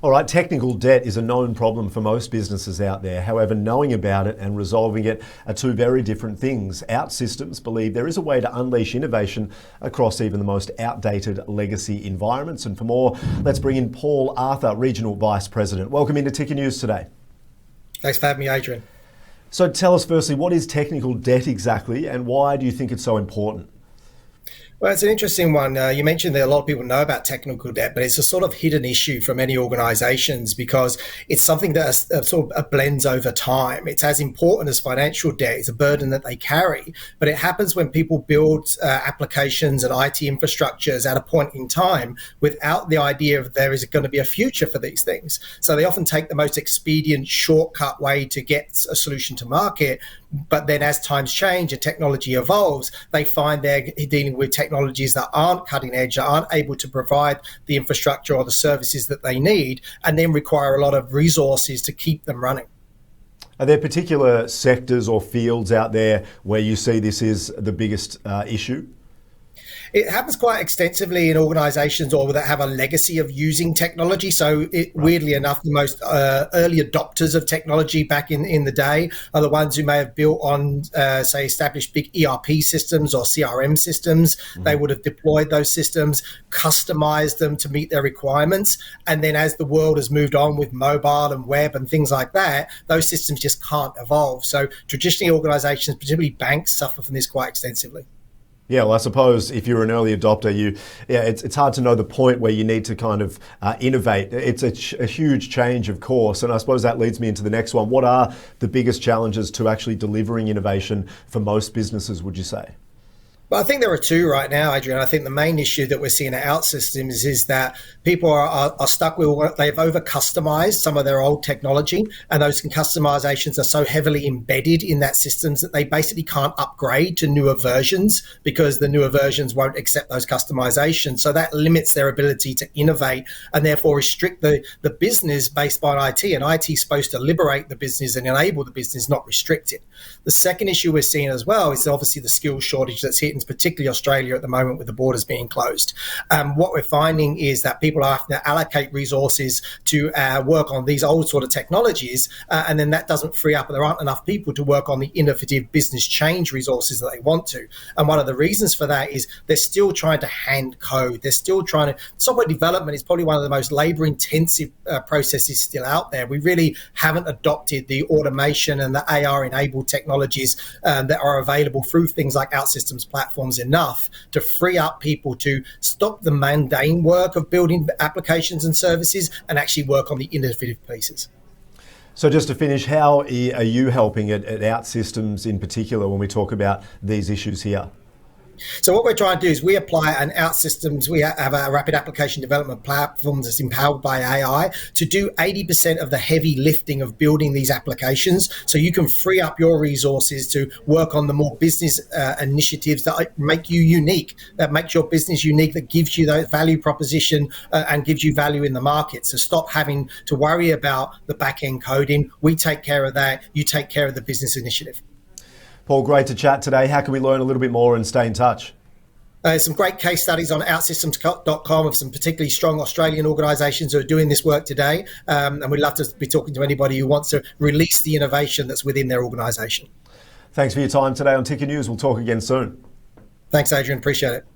All right, technical debt is a known problem for most businesses out there. However, knowing about it and resolving it are two very different things. OutSystems believe there is a way to unleash innovation across even the most outdated legacy environments. And for more, let's bring in Paul Arthur, Regional Vice President. Welcome into Ticker News today. Thanks for having me, Adrian. So tell us firstly, what is technical debt exactly and why do you think it's so important? Well, it's an interesting one. You mentioned that a lot of people know about technical debt, but it's a sort of hidden issue for many organisations because it's something that sort of blends over time. It's as important as financial debt. It's a burden that they carry, but it happens when people build applications and IT infrastructures at a point in time without the idea of there is going to be a future for these things. So they often take the most expedient, shortcut way to get a solution to market. But then as times change and technology evolves, they find they're dealing with technologies that aren't cutting edge, that aren't able to provide the infrastructure or the services that they need, and then require a lot of resources to keep them running. Are there particular sectors or fields out there where you see this is the biggest issue? It happens quite extensively in organisations or that have a legacy of using technology. So weirdly enough, the most early adopters of technology back in the day are the ones who may have built on, say, established big ERP systems or CRM systems. Mm-hmm. They would have deployed those systems, customized them to meet their requirements. And then as the world has moved on with mobile and web and things like that, those systems just can't evolve. So traditionally, organisations, particularly banks, suffer from this quite extensively. Yeah, well, I suppose if you're an early adopter, it's hard to know the point where you need to kind of innovate. It's a huge change, of course, and I suppose that leads me into the next one. What are the biggest challenges to actually delivering innovation for most businesses, would you say? Well, I think there are two right now, Adrian. I think the main issue that we're seeing at OutSystems is that people are stuck with, they've over-customized some of their old technology, and those customizations are so heavily embedded in that systems that they basically can't upgrade to newer versions because the newer versions won't accept those customizations. So that limits their ability to innovate and therefore restrict the business based on IT. And IT is supposed to liberate the business and enable the business, not restrict it. The second issue we're seeing as well is obviously the skills shortage that's hitting particularly Australia at the moment with the borders being closed. What we're finding is that people are having to allocate resources to work on these old sort of technologies, and then that doesn't free up, and there aren't enough people to work on the innovative business change resources that they want to. And one of the reasons for that is they're still trying to hand code. They're still trying to, software development is probably one of the most labor intensive processes still out there. We really haven't adopted the automation and the AR enabled technologies that are available through things like OutSystems platforms enough to free up people to stop the mundane work of building applications and services and actually work on the innovative pieces. So just to finish, how are you helping at OutSystems in particular when we talk about these issues here? So what we're trying to do is we apply an OutSystems. We have a rapid application development platform that's empowered by AI to do 80% of the heavy lifting of building these applications. So you can free up your resources to work on the more business initiatives that make you unique, that makes your business unique, that gives you that value proposition and gives you value in the market. So stop having to worry about the back end coding. We take care of that. You take care of the business initiative. Paul, great to chat today. How can we learn a little bit more and stay in touch? Some great case studies on outsystems.com of some particularly strong Australian organisations who are doing this work today. And we'd love to be talking to anybody who wants to release the innovation that's within their organisation. Thanks for your time today on Ticker News. We'll talk again soon. Thanks, Adrian. Appreciate it.